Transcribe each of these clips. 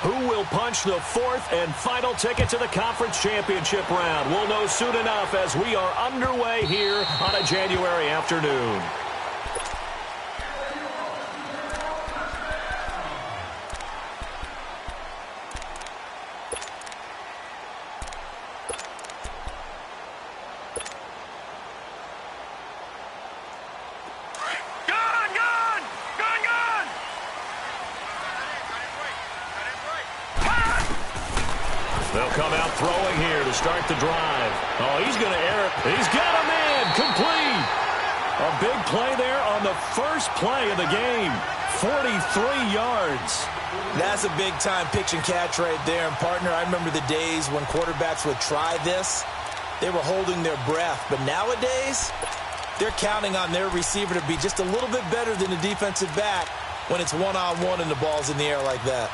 Who will punch the fourth and final ticket to the conference championship round? We'll know soon enough as we are underway here on a January afternoon. They'll come out throwing here to start the drive. Oh, he's going to air it. He's got a man. Complete. A big play there on the first play of the game. 43 yards. That's a big-time pitch and catch right there. And, partner, I remember the days when quarterbacks would try this. They were holding their breath. But nowadays, they're counting on their receiver to be just a little bit better than the defensive back when it's one-on-one and the ball's in the air like that.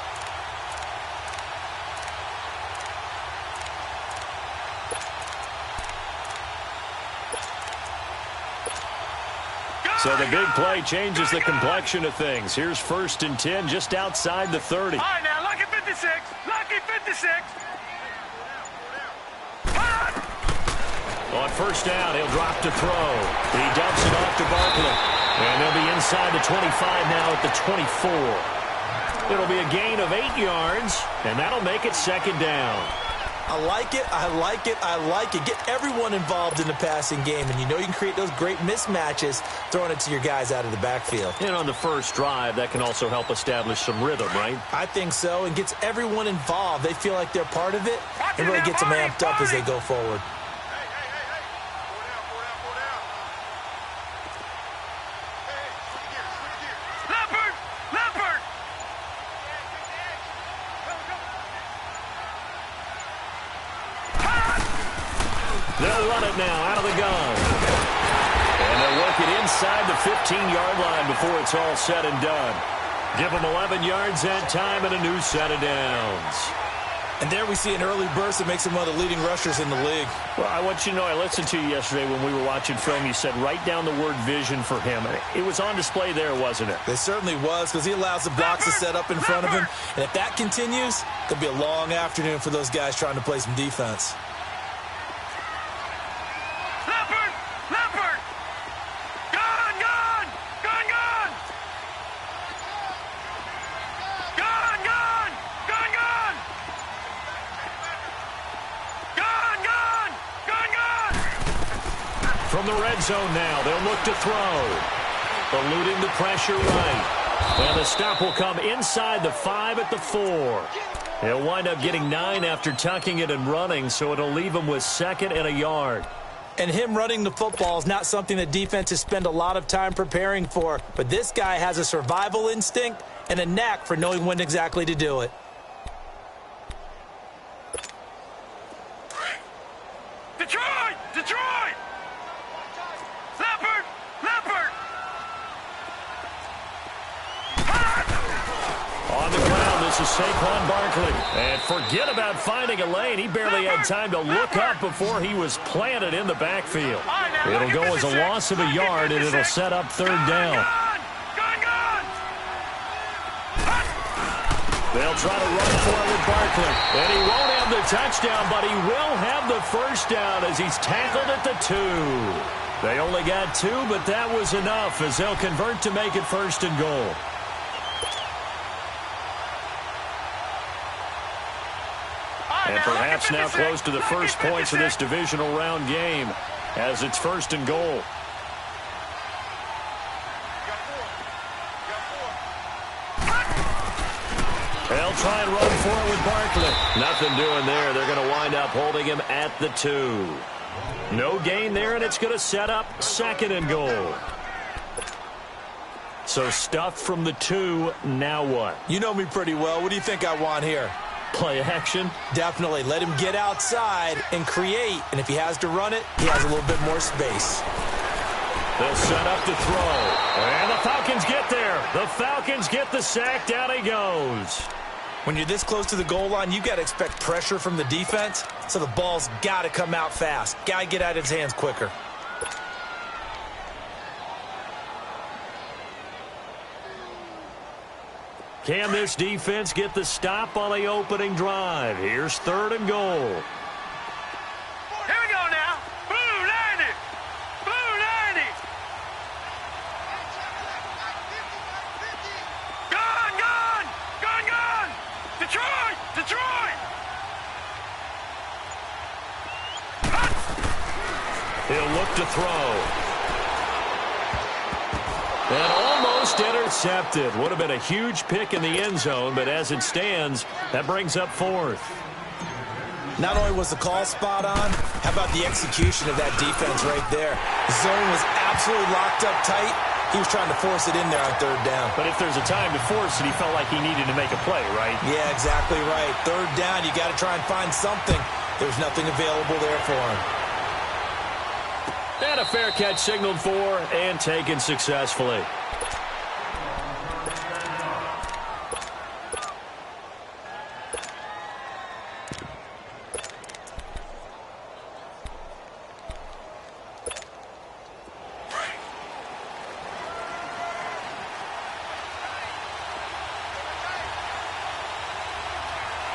So the big play changes the complexion of things. Here's 1st and 10 just outside the 30. All right, now, lucky 56. Lucky 56. On 1st down, he'll drop to throw. He dumps it off to Barkley. And they'll be inside the 25 now at the 24. It'll be a gain of 8 yards, and that'll make it 2nd down. I like it, I like it, I like it. Get everyone involved in the passing game, and you know you can create those great mismatches throwing it to your guys out of the backfield. And on the first drive, that can also help establish some rhythm, right? I think so, and gets everyone involved. They feel like they're part of it, and really gets them amped up as they go forward. They'll run it now out of the gun. And they'll work it inside the 15-yard line before it's all said and done. Give them 11 yards that time and a new set of downs. And there we see an early burst that makes him one of the leading rushers in the league. Well, I want you to know, I listened to you yesterday when we were watching film. You said write down the word vision for him. It was on display there, wasn't it? It certainly was, because he allows the blocks to set up in front of him. And if that continues, it could be a long afternoon for those guys trying to play some defense. From the red zone now, they'll look to throw. Eluding the pressure right. And the stop will come inside the 5 at the 4. He'll wind up getting 9 after tucking it and running, so it'll leave him with 2nd and a yard. And him running the football is not something that defenses spend a lot of time preparing for. But this guy has a survival instinct and a knack for knowing when exactly to do it. Detroit! Detroit! On the ground, this is Saquon Barkley. And forget about finding a lane. He barely had time to look up before he was planted in the backfield. It'll go as a loss of a yard, and it'll set up 3rd down. They'll try to run for it with Barkley. And he won't have the touchdown, but he will have the 1st down as he's tackled at the 2. They only got 2, but that was enough as they'll convert to make it 1st and goal. And perhaps now close to the first points of this divisional round game as it's 1st and goal. They'll try and run for it with Barkley. Nothing doing there. They're going to wind up holding him at the 2. No gain there, and it's going to set up 2nd and goal. So stuffed from the 2, now what? You know me pretty well. What do you think I want here? Play action? Definitely. Let him get outside and create. And if he has to run it, he has a little bit more space. They'll set up to throw. And the Falcons get there. The Falcons get the sack. Down he goes. When you're this close to the goal line, you've got to expect pressure from the defense. So the ball's got to come out fast. Got to get out of his hands quicker. Can this defense get the stop on the opening drive? Here's 3rd and goal. Here we go now. Blue 90. Blue 90. Gone, gone. Gone, gone. Detroit. Detroit. He'll look to throw. And almost intercepted. Would have been a huge pick in the end zone, but as it stands, that brings up 4th. Not only was the call spot on, how about the execution of that defense right there? The zone was absolutely locked up tight. He was trying to force it in there on 3rd down. But if there's a time to force it, he felt like he needed to make a play, right? Yeah, exactly right. 3rd down, you got to try and find something. There's nothing available there for him. And a fair catch signaled for and taken successfully.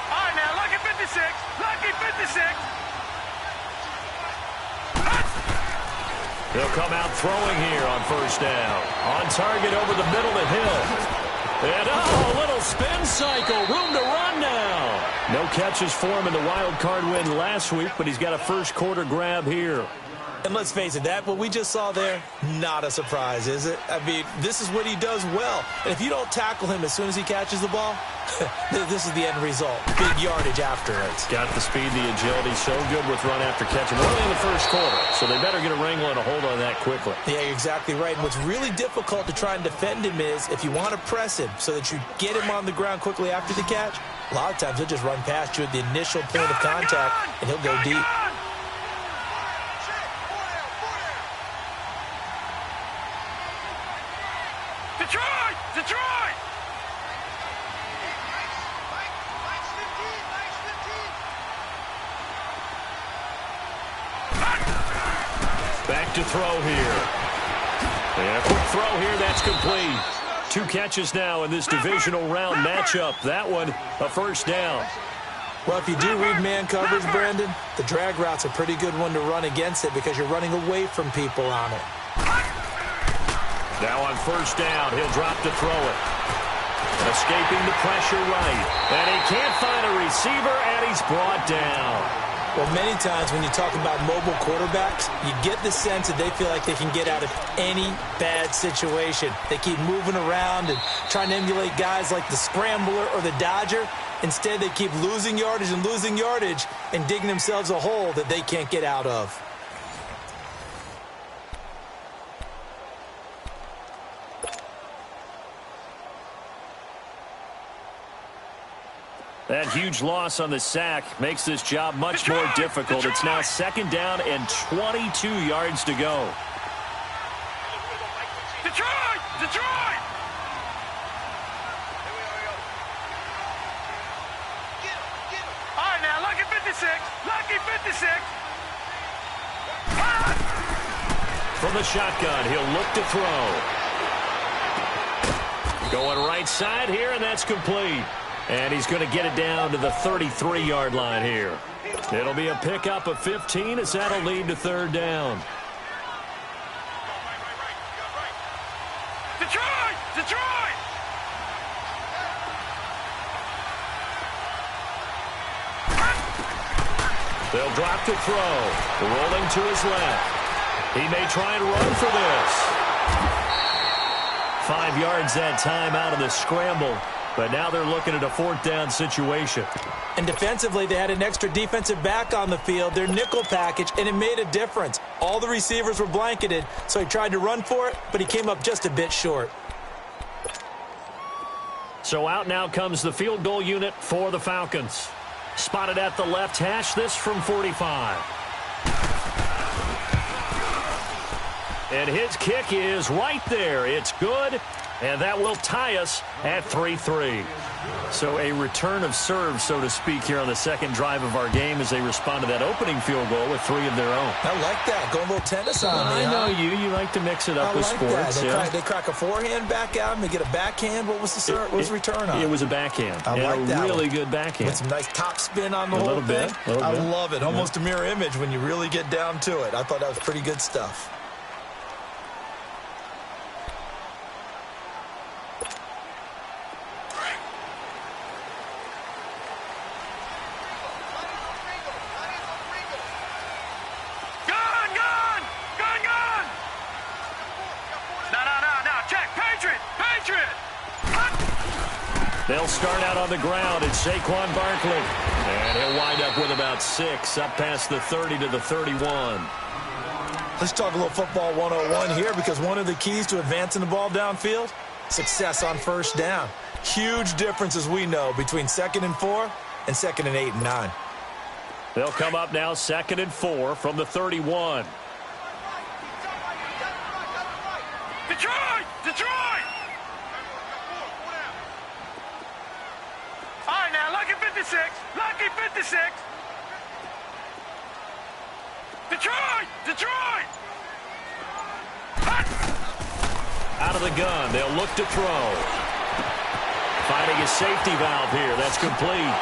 All right, now, lucky 56. Lucky 56. They'll come out throwing here on 1st down. On target over the middle to Hill. And, a little spin cycle. Room to run now. No catches for him in the wild card win last week, but he's got a first-quarter grab here. And let's face it, what we just saw there, not a surprise, is it? I mean, this is what he does well. And if you don't tackle him as soon as he catches the ball, this is the end result. Big yardage after it. Got the speed, the agility, so good with run after catch. And early in the first quarter, so they better get a wrangle and a hold on that quickly. Yeah, you're exactly right. And what's really difficult to try and defend him is if you want to press him so that you get him on the ground quickly after the catch, a lot of times he'll just run past you at the initial point of contact, and he'll go deep. Detroit! Detroit! Back to throw here. And a quick throw here, that's complete. 2 catches now in this divisional round matchup. That one, a 1st down. Well, if you do read man coverage, Brandon, the drag route's a pretty good one to run against it because you're running away from people on it. Now on 1st down, he'll drop to throw it. Escaping the pressure right. And he can't find a receiver, and he's brought down. Well, many times when you talk about mobile quarterbacks, you get the sense that they feel like they can get out of any bad situation. They keep moving around and trying to emulate guys like the Scrambler or the Dodger. Instead, they keep losing yardage and digging themselves a hole that they can't get out of. That huge loss on the sack makes this job much more difficult. It's now 2nd down and 22 yards to go. Detroit! Detroit! All right, now, lucky 56. Lucky 56. From the shotgun, he'll look to throw. Going right side here, and that's complete. And he's going to get it down to the 33-yard line here. It'll be a pickup of 15 as that'll lead to 3rd down. Detroit! Detroit! They'll drop to throw. Rolling to his left. He may try and run for this. 5 yards that time out of the scramble. But now they're looking at a 4th down situation. And defensively, they had an extra defensive back on the field, their nickel package, and it made a difference. All the receivers were blanketed, so he tried to run for it, but he came up just a bit short. So out now comes the field goal unit for the Falcons. Spotted at the left hash, this from 45. And his kick is right there. It's good, and that will tie us at 3-3. So a return of serve, so to speak, here on the second drive of our game as they respond to that opening field goal with 3 of their own. I like that. Go a little tennis on me, I know you. You like to mix it up with sports. They crack a forehand back out and they get a backhand. What was the serve? What was the return on? It was a backhand. I like that. A really one. good backhand. With some nice top spin on the whole thing. I love it. Almost a mirror image when you really get down to it. I thought that was pretty good stuff. They'll start out on the ground. It's Saquon Barkley. And he'll wind up with about 6, up past the 30 to the 31. Let's talk a little football 101 here, because one of the keys to advancing the ball downfield, success on first down. Huge difference, as we know, between 2nd and 4 and 2nd and 8 and 9. They'll come up now 2nd and 4 from the 31. Detroit! Detroit! All right, now, lucky 56. Lucky 56. Detroit! Detroit! Out of the gun. They'll look to throw. Finding a safety valve here. That's complete.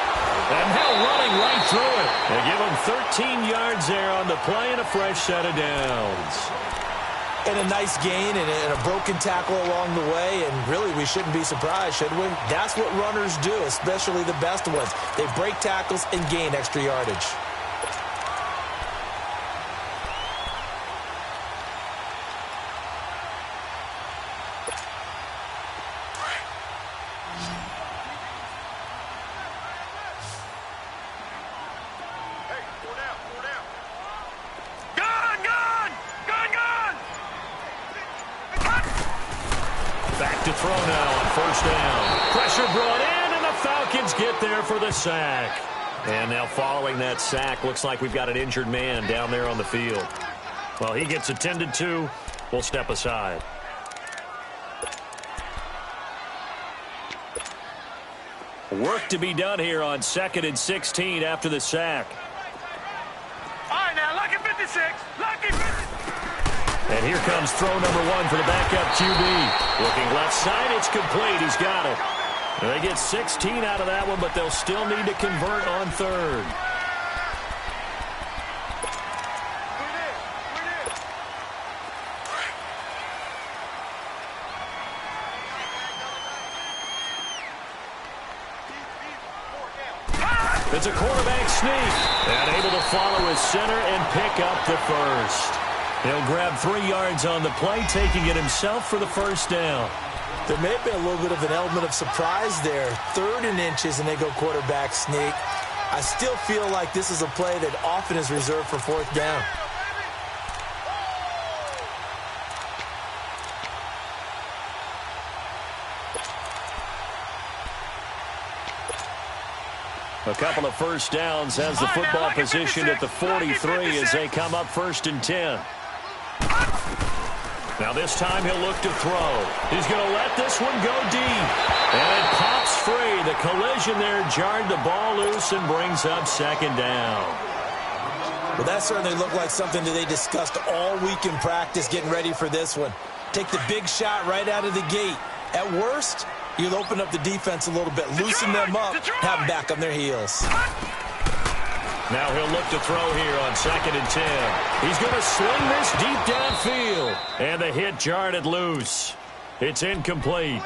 And now running right through it. They give him 13 yards there on the play and a fresh set of downs. And a nice gain and a broken tackle along the way, and really we shouldn't be surprised, should we? That's what runners do, especially the best ones. They break tackles and gain extra yardage. Back to throw now on first down. Pressure brought in, and the Falcons get there for the sack. And now following that sack, looks like we've got an injured man down there on the field. Well, he gets attended to. We'll step aside. Work to be done here on 2nd and 16 after the sack. All right, now, lucky 56. Lucky 56. And here comes throw number 1 for the backup QB. Looking left side, it's complete. He's got it. And they get 16 out of that one, but they'll still need to convert on 3rd. It's a quarterback sneak. And able to follow his center and pick up the first. He'll grab 3 yards on the play, taking it himself for the first down. There may have been a little bit of an element of surprise there. 3rd and inches, and they go quarterback sneak. I still feel like this is a play that often is reserved for 4th down. A couple of first downs has the football position at the 43 as they come up 1st and 10. Now this time he'll look to throw. He's going to let this one go deep. And it pops free. The collision there jarred the ball loose and brings up 2nd down. Well, that certainly looked like something that they discussed all week in practice getting ready for this one. Take the big shot right out of the gate. At worst, you'll open up the defense a little bit, loosen them up, have them back on their heels. Now he'll look to throw here on 2nd and 10. He's going to sling this deep downfield. And the hit jarred it loose. It's incomplete.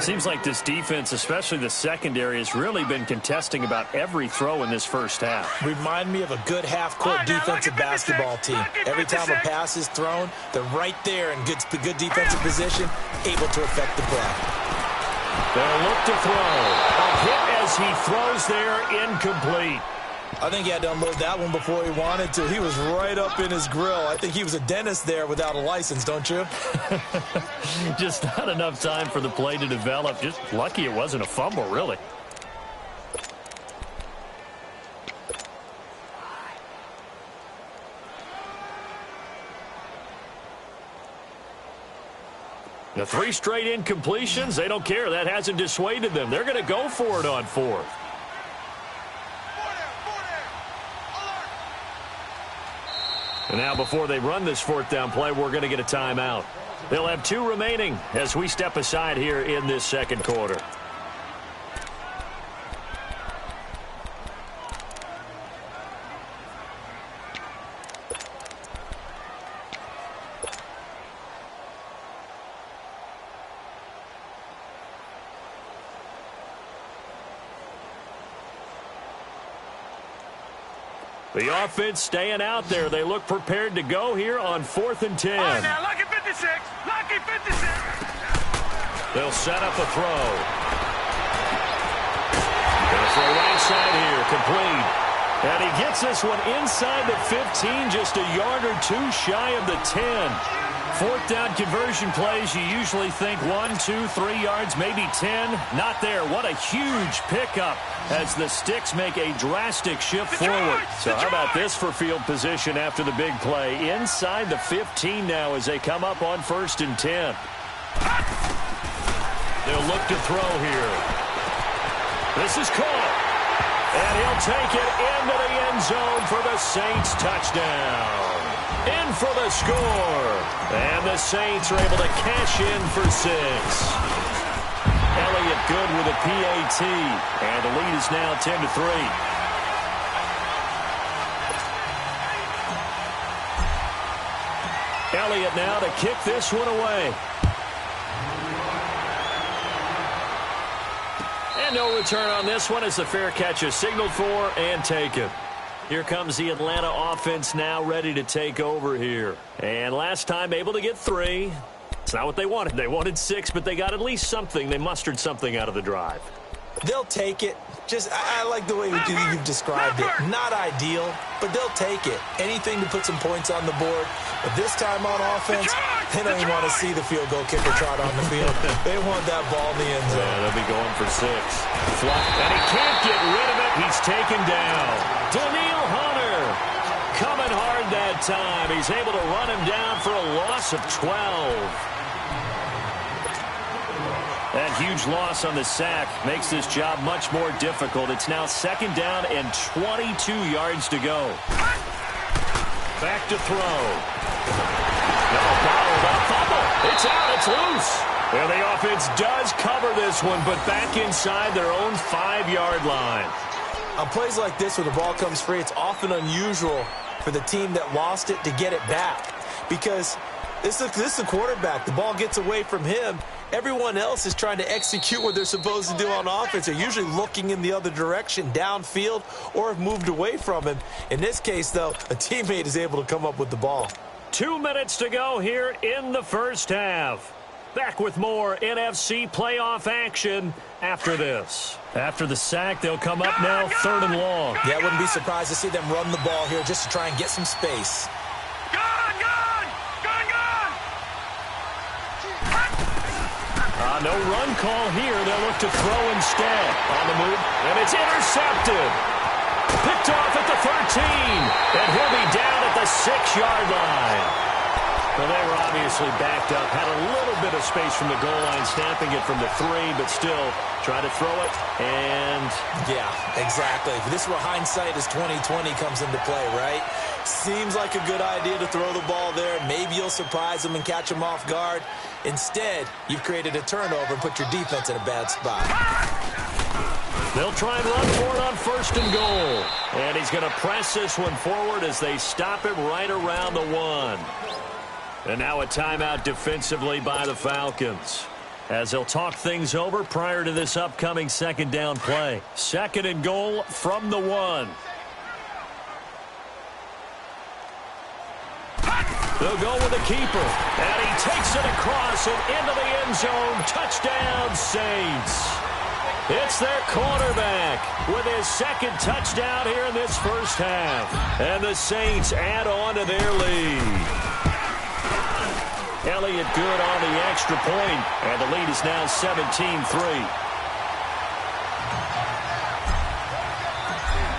Seems like this defense, especially the secondary, has really been contesting about every throw in this first half. Remind me of a good half-court defensive basketball team. Every time a pass is thrown, they're right there in good defensive position, able to affect the play. They'll look to throw. A hit as he throws there, incomplete. I think he had to unload that one before he wanted to. He was right up in his grill. I think he was a dentist there without a license, don't you? Just not enough time for the play to develop. Just lucky it wasn't a fumble, really. The 3 straight incompletions, they don't care. That hasn't dissuaded them. They're going to go for it on 4th. And now before they run this 4th down play, we're going to get a timeout. They'll have 2 remaining as we step aside here in this second quarter. The offense staying out there. They look prepared to go here on 4th and 10. All right, now, lucky 56. Lucky 56. They'll set up a throw. Gonna throw right side here, complete. And he gets this one inside the 15, just a yard or 2 shy of the 10. 4th down conversion plays, you usually think 1, 2, 3 yards, maybe 10. Not there. What a huge pickup as the Sticks make a drastic shift forward. So how about this for field position after the big play? Inside the 15 now as they come up on 1st and 10. They'll look to throw here. This is caught. And he'll take it into the end zone for the Saints touchdown. In for the score. And the Saints are able to cash in for 6. Elliott good with a PAT. And the lead is now 10-3. Elliott now to kick this one away. And no return on this one as the fair catch is signaled for and taken. Here comes the Atlanta offense now ready to take over here. And last time able to get 3. It's not what they wanted. They wanted 6, but they got at least something. They mustered something out of the drive. They'll take it. I like the way you've described it. Not ideal, but they'll take it. Anything to put some points on the board. But this time on offense, they don't even want to see the field goal kicker trot on the field. They want that ball in the end zone. Yeah, they'll be going for 6. Fluff, and he can't get rid of it. He's taken down. Daniil Hunter coming hard that time. He's able to run him down for a loss of 12. That huge loss on the sack makes this job much more difficult. It's now 2nd down and 22 yards to go. Back to throw. No, bottled up, fumble. It's out, it's loose. Well, the offense does cover this one, but back inside their own 5-yard line. On plays like this where the ball comes free, it's often unusual for the team that lost it to get it back. Because this is the quarterback. The ball gets away from him. Everyone else is trying to execute what they're supposed to do on offense. They're usually looking in the other direction, downfield, or have moved away from him. In this case, though, a teammate is able to come up with the ball. 2 minutes to go here in the first half. Back with more NFC playoff action after this. After the sack, they'll come up now 3rd and long. Yeah, I wouldn't be surprised to see them run the ball here just to try and get some space. No run call here. They'll look to throw instead. On the move, and it's intercepted. Picked off at the 13, and he'll be down at the 6-yard line. Well, they were obviously backed up. Had a little bit of space from the goal line, snapping it from the 3, but still trying to throw it, and... Yeah, exactly. This is where hindsight is 20/20 comes into play, right? Seems like a good idea to throw the ball there. Maybe you'll surprise them and catch them off guard. Instead, you've created a turnover and put your defense in a bad spot. They'll try and run for it on 1st and goal. And he's going to press this one forward as they stop him right around the 1. And now a timeout defensively by the Falcons, as they'll talk things over prior to this upcoming 2nd down play. 2nd and goal from the 1. They'll go with the keeper, and he takes it across and into the end zone. Touchdown, Saints. It's their quarterback with his 2nd touchdown here in this first half. And the Saints add on to their lead. Elliott good on the extra point, and the lead is now 17-3.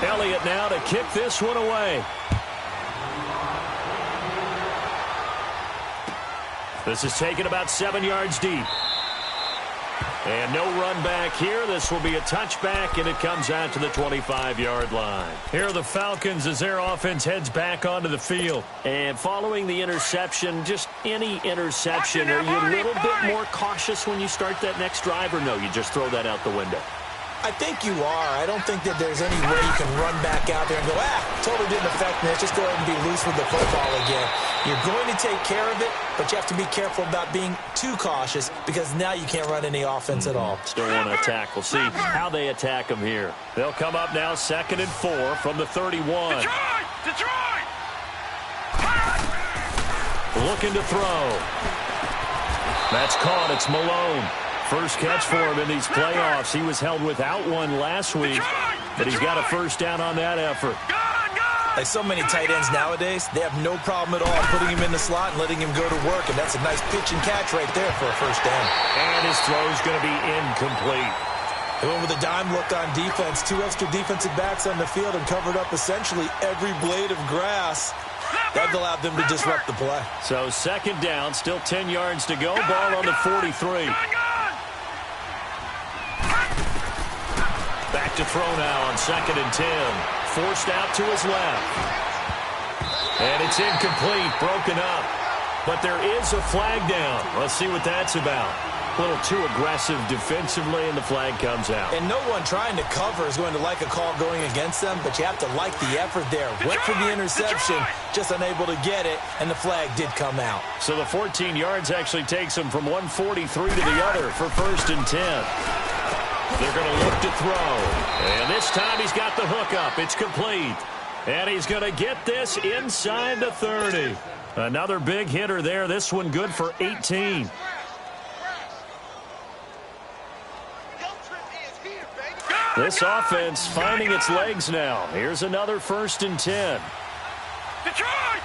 Elliott now to kick this one away. This is taken about 7 yards deep. And no run back here. This will be a touchback, and it comes out to the 25-yard line. Here are the Falcons as their offense heads back onto the field. And following the interception, just any interception, are you a little bit more cautious when you start that next drive, or no, you just throw that out the window? I think you are. I don't think that there's any way you can run back out there and go, totally didn't affect me. Let's just go ahead and be loose with the football again. You're going to take care of it, but you have to be careful about being too cautious because now you can't run any offense at all. Still want to attack. We'll see how they attack them here. They'll come up now 2nd and 4 from the 31. Detroit! Looking to throw. That's caught. It's Malone. First catch for him in these playoffs. He was held without one last week, but he's got a first down on that effort. Like so many tight ends nowadays, they have no problem at all putting him in the slot and letting him go to work, and that's a nice pitch and catch right there for a first down. And his throw's going to be incomplete. They went with a dime look on defense, 2 extra defensive backs on the field and covered up essentially every blade of grass. That allowed them to disrupt the play. So 2nd down, still 10 yards to go. Ball on the 43. Back to throw now on 2nd and 10. Forced out to his left. And it's incomplete, broken up. But there is a flag down. Let's see what that's about. A little too aggressive defensively, and the flag comes out. And no one trying to cover is going to like a call going against them, but you have to like the effort there. Went for the interception, just unable to get it, and the flag did come out. So the 14 yards actually takes him from 143 to the other for 1st and 10. They're going to look to throw. And this time he's got the hook up. It's complete. And he's going to get this inside the 30. Another big hitter there. This one good for 18. This offense finding its legs now. Here's another 1st and 10. Detroit!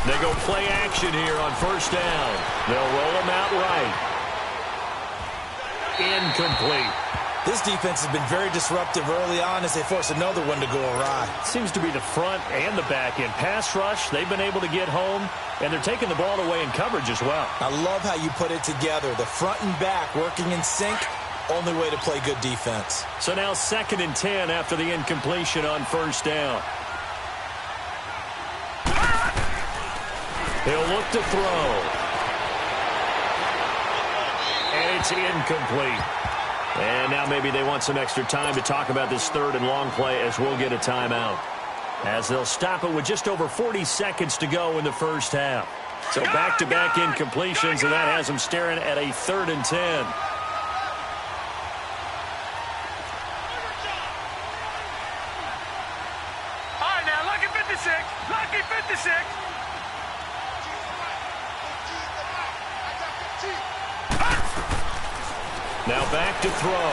They go play action here on 1st down. They'll roll him out right. Incomplete. This defense has been very disruptive early on as they force another one to go awry. Seems to be the front and the back end. Pass rush, they've been able to get home, and they're taking the ball away in coverage as well. I love how you put it together. The front and back working in sync, only way to play good defense. So now 2nd and 10 after the incompletion on 1st down. He'll look to throw. And it's incomplete. And now maybe they want some extra time to talk about this 3rd and long play as we'll get a timeout. As they'll stop it with just over 40 seconds to go in the 1st half. So back-to-back incompletions, and that has them staring at a 3rd and 10. All right, now, lucky 56. Lucky 56. Now back to throw.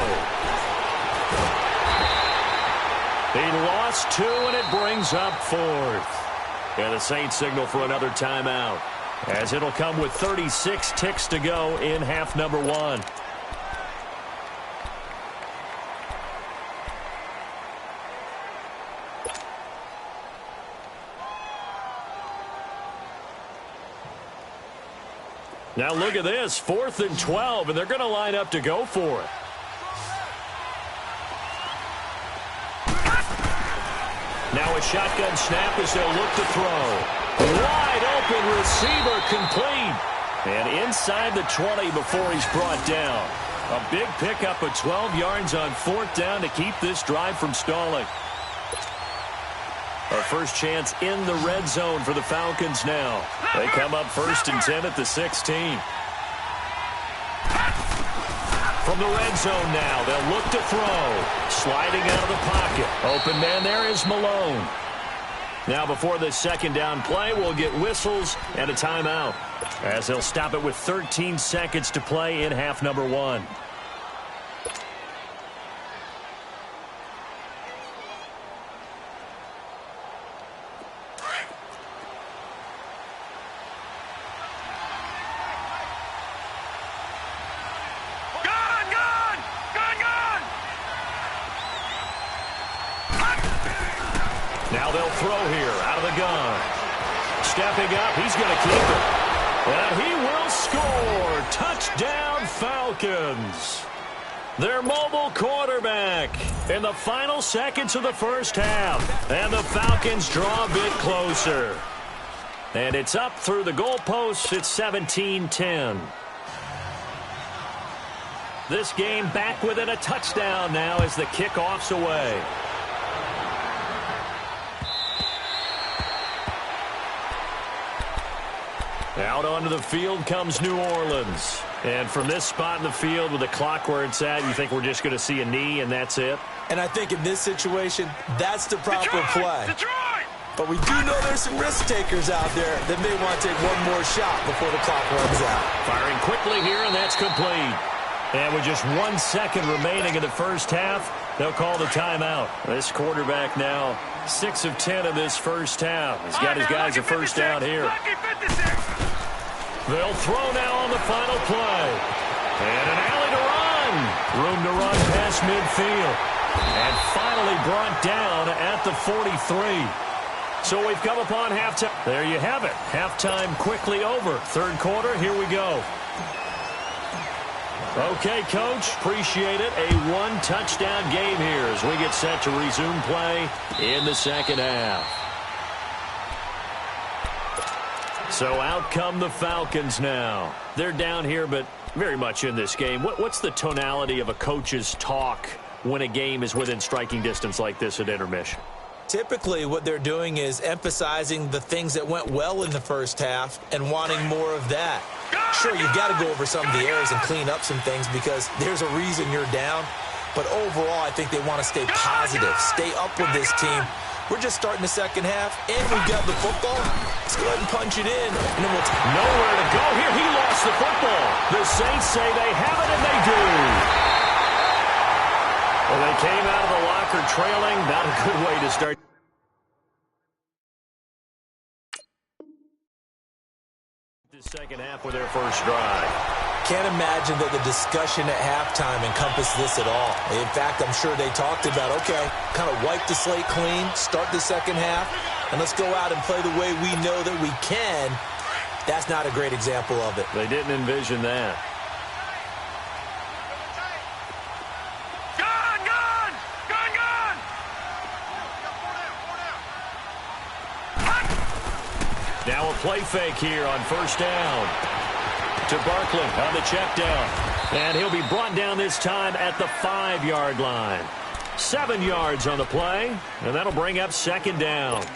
He lost 2, and it brings up 4th. And the Saints signal for another timeout, as it'll come with 36 ticks to go in half number 1. Now look at this, 4th and 12, and they're going to line up to go for it. Now a shotgun snap as they'll look to throw. Wide open receiver complete. And inside the 20 before he's brought down. A big pickup of 12 yards on 4th down to keep this drive from stalling. Our first chance in the red zone for the Falcons now. They come up 1st and 10 at the 16. From the red zone now, they'll look to throw. Sliding out of the pocket. Open man there is Malone. Now before this 2nd down play, we'll get whistles and a timeout, as they'll stop it with 13 seconds to play in half number 1. stepping up. He's going to keep it. And he will score. Touchdown, Falcons. Their mobile quarterback in the final seconds of the first half. And the Falcons draw a bit closer. And it's up through the goalposts. It's 17-10. This game back within a touchdown now as the kickoff's away. Out onto the field comes New Orleans. And from this spot in the field with the clock where it's at, you think we're just going to see a knee and that's it? And I think in this situation, that's the proper play. Detroit! But we do know there's some risk takers out there that may want to take one more shot before the clock runs out. Firing quickly here, and that's complete. And with just 1 second remaining in the first half, they'll call the timeout. This quarterback now 6 of 10 in this first half. He's got his guys a first down here. They'll throw now on the final play. And an alley to run. Room to run past midfield. And finally brought down at the 43. So we've come upon halftime. There you have it. Halftime quickly over. Third quarter, here we go. Okay, Coach, appreciate it. A one-touchdown game here as we get set to resume play in the second half. So out come the Falcons now. They're down here, but very much in this game. What's the tonality of a coach's talk when a game is within striking distance like this at intermission? Typically, what they're doing is emphasizing the things that went well in the first half and wanting more of that. Sure, you've got to go over some of the errors and clean up some things because there's a reason you're down. But overall, I think they want to stay positive, stay up with this team. We're just starting the second half, and we've got the football. Let's go ahead and punch it in, and then we'll nowhere to go here. He lost the football. The Saints say they have it, and they do. Well, they came out of the locker trailing. Not a good way to start. The second half with their first drive. Can't imagine that the discussion at halftime encompassed this at all. In fact, I'm sure they talked about, okay, kind of wipe the slate clean, start the second half, and let's go out and play the way we know that we can. That's not a great example of it. They didn't envision that. Now a play fake here on first down. To Barkley on the check down. And he'll be brought down this time at the 5-yard line. 7 yards on the play, and that'll bring up second down.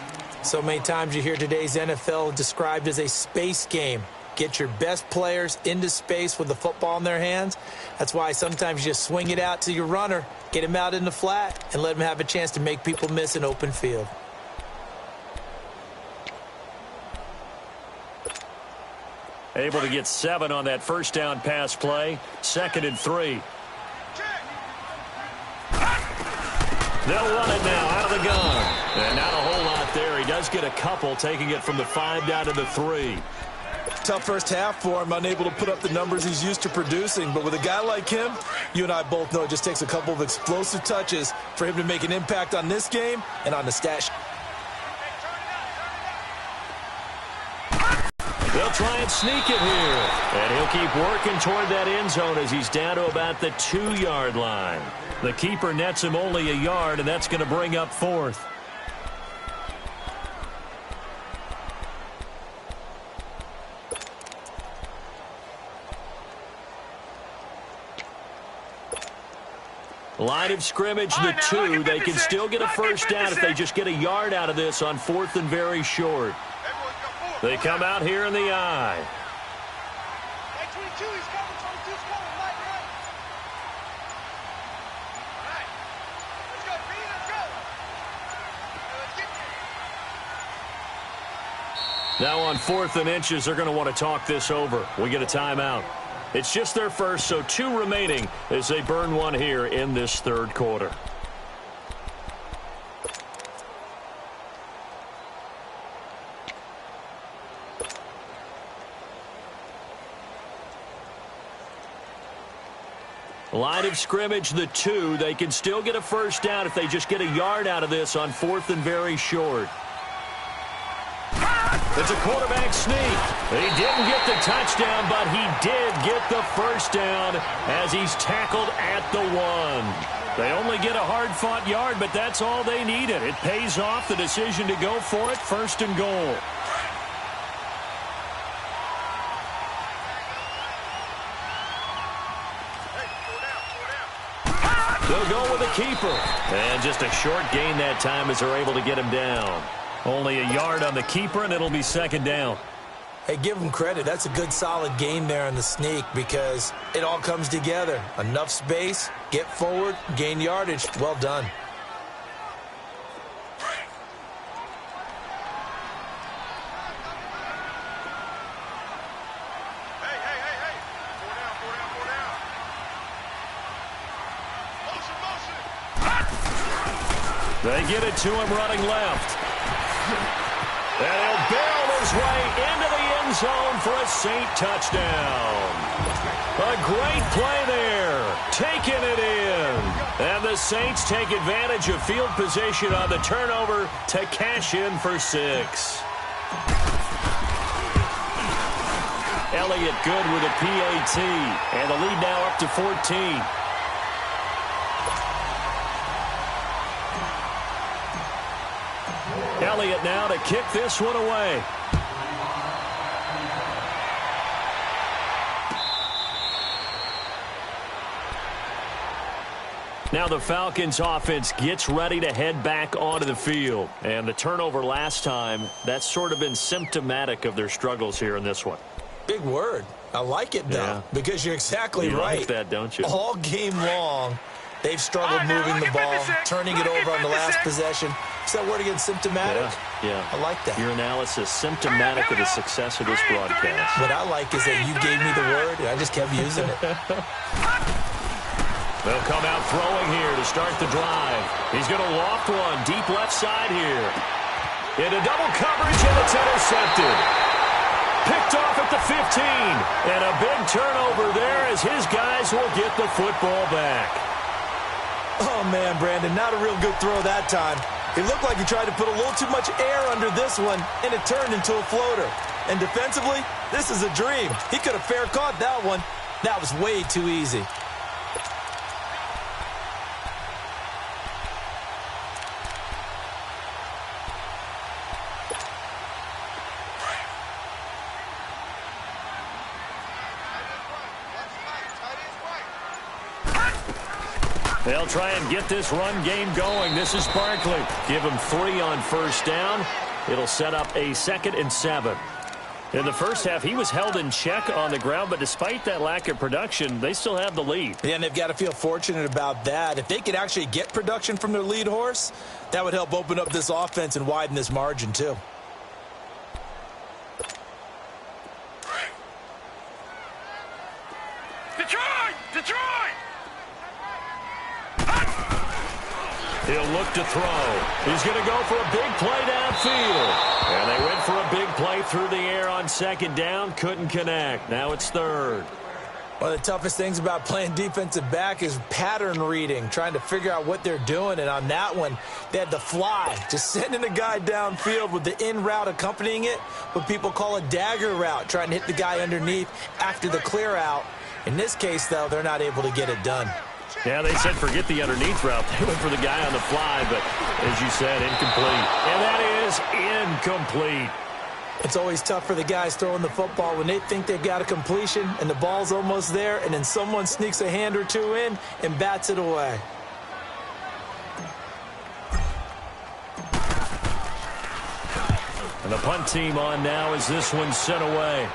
So many times you hear today's NFL described as a space game. Get your best players into space with the football in their hands. That's why sometimes you just swing it out to your runner, get him out in the flat, and let him have a chance to make people miss an open field. Able to get 7 on that first down pass play. 2nd and 3. They'll run it now out of the gun. And not a whole lot there. He does get a couple, taking it from the 5 down to the 3. Tough first half for him, unable to put up the numbers he's used to producing. But with a guy like him, you and I both know it just takes a couple of explosive touches for him to make an impact on this game and on the stat sheet. They'll try and sneak it here. And he'll keep working toward that end zone as he's down to about the 2-yard line. The keeper nets him only a yard, and that's going to bring up 4th. Line of scrimmage, the 2. They can still get a first down if they just get a yard out of this on 4th and very short. They come out here in the I. Now on 4th and inches, they're going to want to talk this over. We get a timeout. It's just their first, so 2 remaining as they burn one here in this third quarter. Line of scrimmage, the 2. They can still get a first down if they just get a yard out of this on 4th and very short. It's a quarterback sneak. He didn't get the touchdown, but he did get the first down as he's tackled at the 1. They only get a hard-fought yard, but that's all they needed. It pays off the decision to go for it, 1st and goal. They'll go with a keeper. And just a short gain that time as they're able to get him down. Only a yard on the keeper, and it'll be 2nd down. Hey, give him credit. That's a good, solid gain there on the sneak because it all comes together. Enough space, get forward, gain yardage. Well done. They get it to him running left. And he'll barrel his way into the end zone for a Saint touchdown. A great play there. Taking it in. And the Saints take advantage of field position on the turnover to cash in for 6. Elliott good with a PAT. And the lead now up to 14. Elliott now to kick this one away. Now the Falcons offense gets ready to head back onto the field. And the turnover last time, that's sort of been symptomatic of their struggles here in this one. Big word. I like it, though, because you're exactly right. You like that, don't you? All game long, they've struggled moving the ball, turning it over on the last possession. Is that word again, symptomatic? Yeah. I like that. Your analysis, symptomatic of the success of this broadcast. What I like is that you gave me the word, and I just kept using it. They'll come out throwing here to start the drive. He's going to loft one deep left side here. Into double coverage, and it's intercepted. Picked off at the 15. And a big turnover there as his guys will get the football back. Oh, man, Brandon, not a real good throw that time. It looked like he tried to put a little too much air under this one, and it turned into a floater. And defensively, this is a dream. He could have fair caught that one. That was way too easy. They'll try and get this run game going. This is Barkley. Give him 3 on first down. It'll set up a 2nd and 7. In the first half, he was held in check on the ground, but despite that lack of production, they still have the lead. Yeah, and they've got to feel fortunate about that. If they could actually get production from their lead horse, that would help open up this offense and widen this margin, too. Detroit! He'll look to throw. He's going to go for a big play downfield. And they went for a big play through the air on 2nd down. Couldn't connect. Now it's 3rd. One of the toughest things about playing defensive back is pattern reading, trying to figure out what they're doing. And on that one, they had to fly, just sending a guy downfield with the in route accompanying it, what people call a dagger route, trying to hit the guy underneath after the clear out. In this case, though, they're not able to get it done. Yeah, they said forget the underneath route. They went for the guy on the fly, but as you said, incomplete. And that is incomplete. It's always tough for the guys throwing the football when they think they've got a completion and the ball's almost there, and then someone sneaks a hand or two in and bats it away. And the punt team on now as this one's sent away.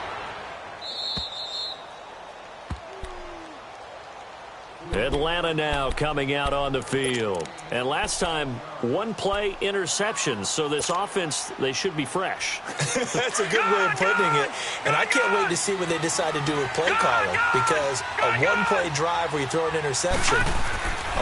Atlanta now coming out on the field. And last time, 1 play interception. So this offense, they should be fresh. That's a good way of putting it. And I can't wait to see what they decide to do with play calling. Because a 1-play drive where you throw an interception,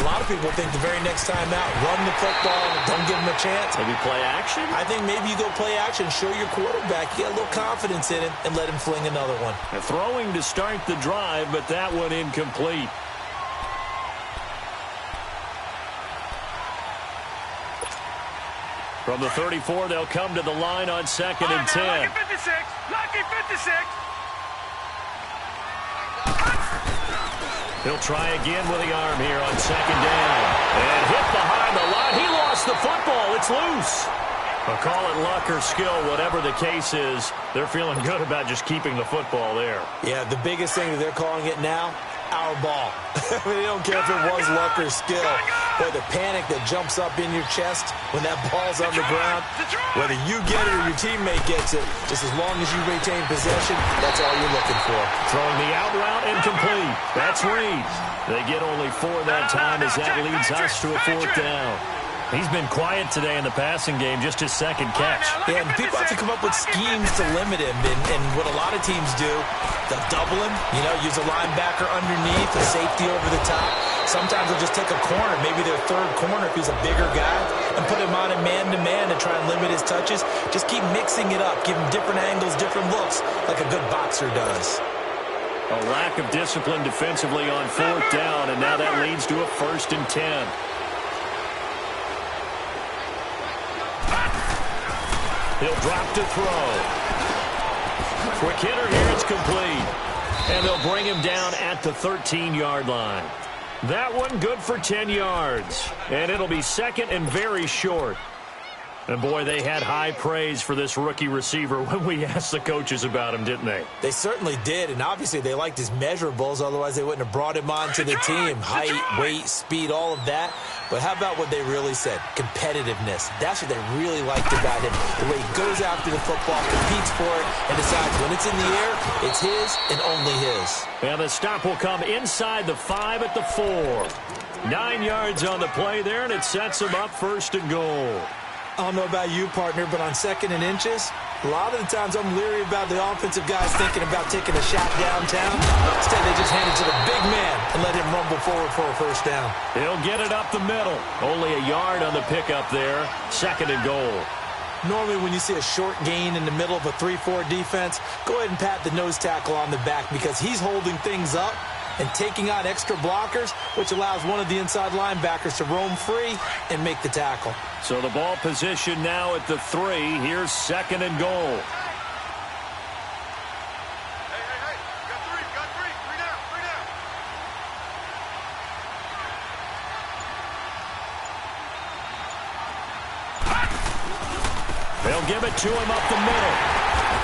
a lot of people think the very next time out, run the football, don't give them a chance. Maybe play action? I think maybe you go play action, show your quarterback, get a little confidence in him, and let him fling another one. And throwing to start the drive, but that one incomplete. From the 34, they'll come to the line on 2nd and 10. Lucky 56. Lucky 56. He'll try again with the arm here on 2nd down. And hit behind the line. He lost the football. It's loose. I'll call it luck or skill, whatever the case is. They're feeling good about just keeping the football there. Yeah, the biggest thing that they're calling it now, our ball. I mean, they don't care if it was luck or skill. But the panic that jumps up in your chest when that ball's on the ground, whether you get it or your teammate gets it, just as long as you retain possession, that's all you're looking for. Throwing the out route incomplete. That's Reed. They get only 4 that time as that leads us to a 4th down. He's been quiet today in the passing game, just his 2nd catch. Yeah, and people have to come up with schemes to limit him. And what a lot of teams do, they'll double him, use a linebacker underneath, a safety over the top. Sometimes they'll just take a corner, maybe their 3rd corner if he's a bigger guy, and put him on a man-to-man to try and limit his touches. Just keep mixing it up, give him different angles, different looks, like a good boxer does. A lack of discipline defensively on 4th down, and now that leads to a 1st and 10. He'll drop to throw. Quick hitter here, it's complete. And they'll bring him down at the 13-yard line. That one good for 10 yards. And it'll be 2nd and very short. And, boy, they had high praise for this rookie receiver when we asked the coaches about him, didn't they? They certainly did, and obviously they liked his measurables. Otherwise, they wouldn't have brought him on to the team. Height, weight, speed, all of that. But how about what they really said? Competitiveness. That's what they really liked about him. The way he goes after the football, competes for it, and decides when it's in the air, it's his and only his. And the stop will come inside the 5 at the 4. 9 yards on the play there, and it sets them up 1st and goal. I don't know about you, partner, but on 2nd and inches, a lot of the times I'm leery about the offensive guys thinking about taking a shot downtown. Instead, they just hand it to the big man and let him rumble forward for a 1st down. He'll get it up the middle. Only a yard on the pickup there. 2nd and goal. Normally, when you see a short gain in the middle of a 3-4 defense, go ahead and pat the nose tackle on the back because he's holding things up and taking out extra blockers, which allows one of the inside linebackers to roam free and make the tackle. So the ball position now at the 3. Here's 2nd and goal. Hey. Got three. Three down. They'll give it to him up the middle.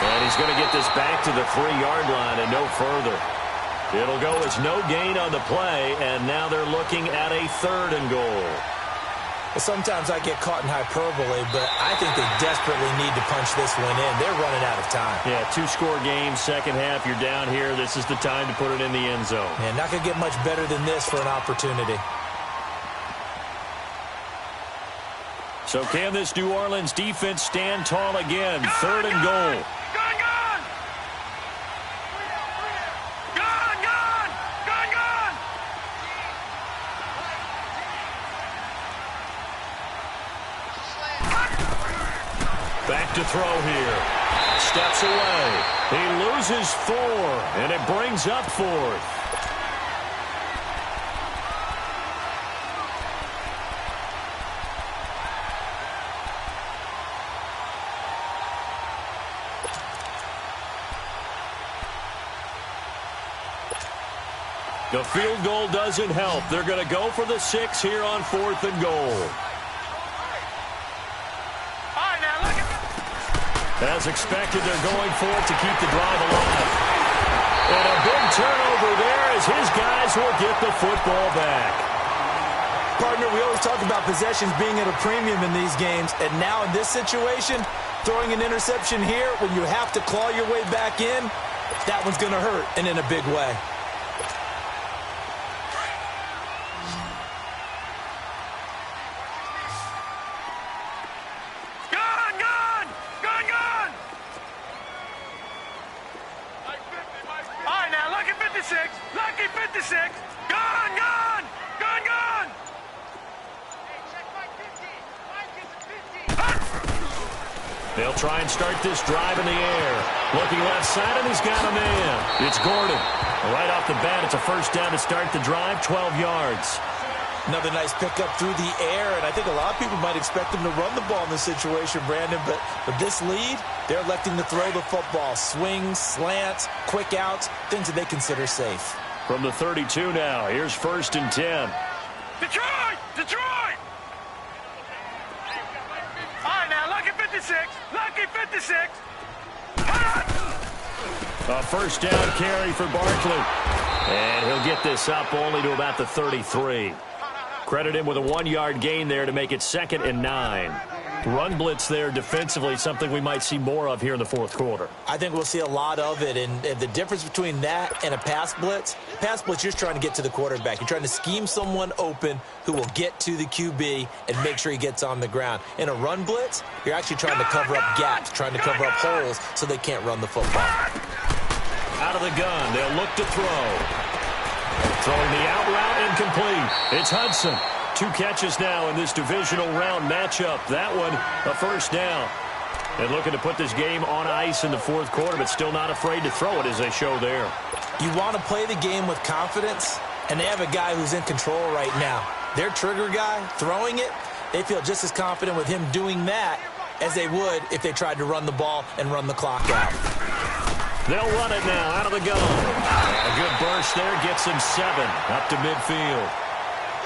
And he's going to get this back to the 3-yard line and no further. It'll go as no gain on the play, and now they're looking at a 3rd and goal. Sometimes I get caught in hyperbole, but I think they desperately need to punch this one in. They're running out of time. Yeah, 2-score game, 2nd half, you're down here. This is the time to put it in the end zone. And not going to get much better than this for an opportunity. So can this New Orleans defense stand tall again? 3rd and goal. Back to throw here. Steps away. He loses 4, and it brings up 4th. The field goal doesn't help. They're going to go for the 6 here on 4th and goal. As expected, they're going for it to keep the drive alive. And a big turnover there as his guys will get the football back. Partner, we always talk about possessions being at a premium in these games, and now in this situation, throwing an interception here when you have to claw your way back in, that one's going to hurt, and in a big way. Lucky 56. Gone. They'll try and start this drive in the air. Looking left side, and he's got a man. It's Gordon. Right off the bat, it's a 1st down to start the drive, 12 yards. Another nice pickup through the air, and I think a lot of people might expect them to run the ball in this situation, Brandon, but with this lead, they're electing to throw the football. Swings, slants, quick outs, things that they consider safe. From the 32 now, here's 1st and 10. Detroit! Detroit! All right, now, lucky 56. Lucky 56. A first down carry for Barkley. And he'll get this up only to about the 33. Credit him with a 1-yard gain there to make it 2nd and 9. Run blitz there defensively, something we might see more of here in the 4th quarter. I think we'll see a lot of it, and the difference between that and a pass blitz, you're just trying to get to the quarterback. You're trying to scheme someone open who will get to the QB and make sure he gets on the ground. In a run blitz, you're actually trying to cover up gaps, trying to cover up holes so they can't run the football. Out of the gun, they'll look to throw. Throwing the out route incomplete. It's Hudson. 2 catches now in this divisional round matchup. That one, a first down. And looking to put this game on ice in the 4th quarter, but still not afraid to throw it as they show there. You want to play the game with confidence, and they have a guy who's in control right now. Their trigger guy, throwing it, they feel just as confident with him doing that as they would if they tried to run the ball and run the clock out. They'll run it now out of the gun. A good burst there gets him 7 up to midfield.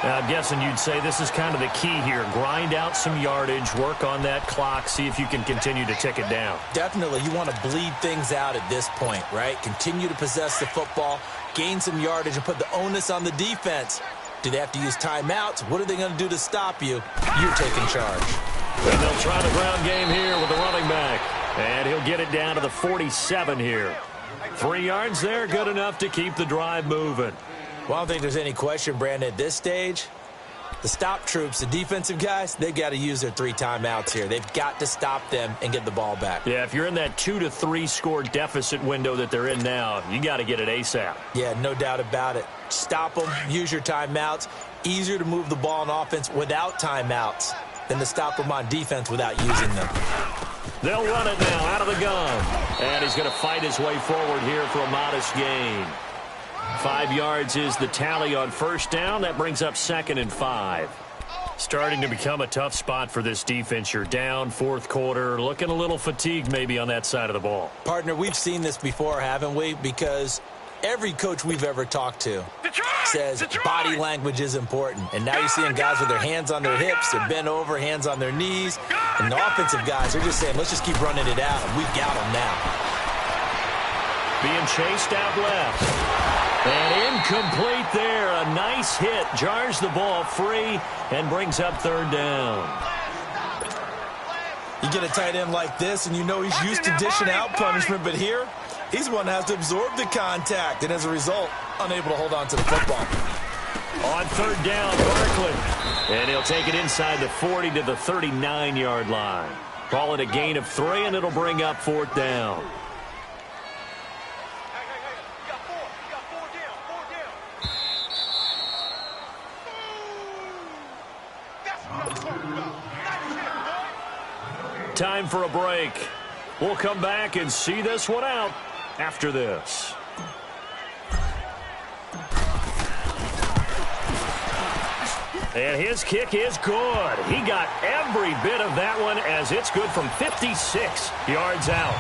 Now, I'm guessing you'd say this is kind of the key here. Grind out some yardage, work on that clock, see if you can continue to tick it down. Definitely. You want to bleed things out at this point, right? Continue to possess the football, gain some yardage, and put the onus on the defense. Do they have to use timeouts? What are they going to do to stop you? You're taking charge. And they'll try the ground game here with the running back. And he'll get it down to the 47 here. 3 yards there, good enough to keep the drive moving. Well, I don't think there's any question, Brandon, at this stage. The stop troops, the defensive guys, they've got to use their 3 timeouts here. They've got to stop them and get the ball back. Yeah, if you're in that 2 to 3 score deficit window that they're in now, you got to get it ASAP. Yeah, no doubt about it. Stop them, use your timeouts. Easier to move the ball on offense without timeouts than to stop them on defense without using them. They'll run it now out of the gun. And he's going to fight his way forward here for a modest gain. 5 yards is the tally on first down. That brings up 2nd and 5. Starting to become a tough spot for this defense. You're down 4th quarter, looking a little fatigued maybe on that side of the ball. Partner, we've seen this before, haven't we? Because every coach we've ever talked to says body language is important. And now you're seeing guys with their hands on their hips, they're bent over, hands on their knees. And the offensive guys are just saying, let's just keep running it out, and we've got them now. Being chased out left. And incomplete there. A nice hit. Jars the ball free and brings up 3rd down. You get a tight end like this, and you know he's used to dishing out punishment, but here, he's the one that has to absorb the contact, and as a result, unable to hold on to the football. On 3rd down, Barkley. And he'll take it inside the 40 to the 39-yard line. Call it a gain of 3, and it'll bring up 4th down. Time for a break. We'll come back and see this one out after this. And his kick is good. He got every bit of that one as it's good from 56 yards out.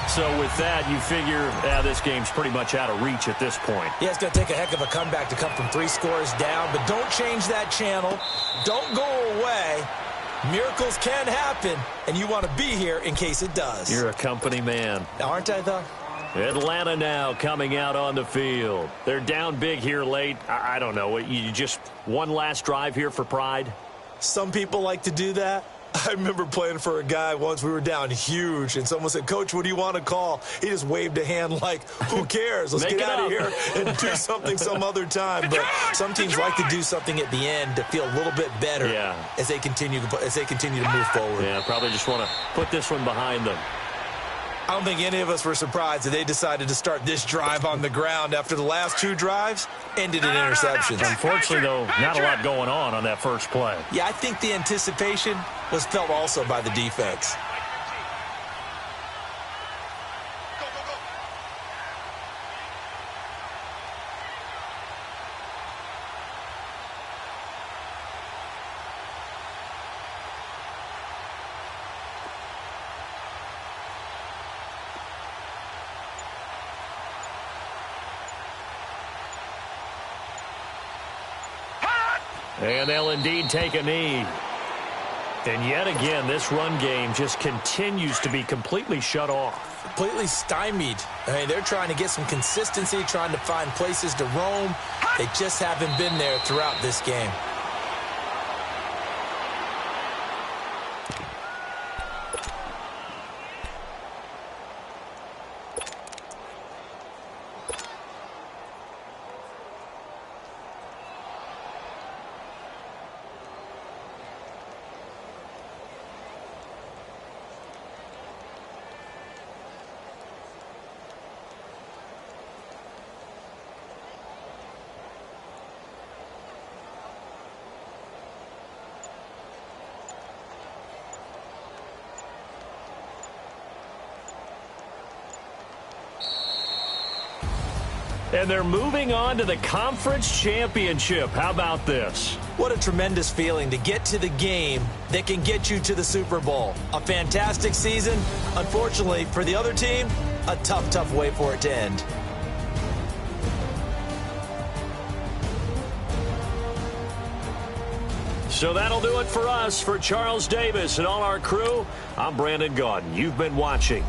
So with that, you figure this game's pretty much out of reach at this point. Yeah, it's going to take a heck of a comeback to come from 3 scores down, but don't change that channel. Don't go away. Miracles can happen, and you want to be here in case it does. You're a company man. Aren't I, though? Atlanta now coming out on the field. They're down big here late. I don't know. You just one last drive here for pride? Some people like to do that. I remember playing for a guy once. We were down huge, and someone said, "Coach, what do you want to call?" He just waved a hand like, who cares? Let's get out of here and do something some other time. But some teams like to do something at the end to feel a little bit better as they continue to move forward. Yeah, probably just want to put this one behind them. I don't think any of us were surprised that they decided to start this drive on the ground after the last 2 drives ended in interceptions. Unfortunately, though, not a lot going on that first play. Yeah, I think the anticipation was felt also by the defense. And they'll indeed take a knee. And yet again, this run game just continues to be completely shut off. Completely stymied. I mean, they're trying to get some consistency, trying to find places to roam. They just haven't been there throughout this game. And they're moving on to the conference championship. How about this? What a tremendous feeling to get to the game that can get you to the Super Bowl. A fantastic season. Unfortunately, for the other team, a tough, tough way for it to end. So that'll do it for us. For Charles Davis and all our crew, I'm Brandon Gaudin. You've been watching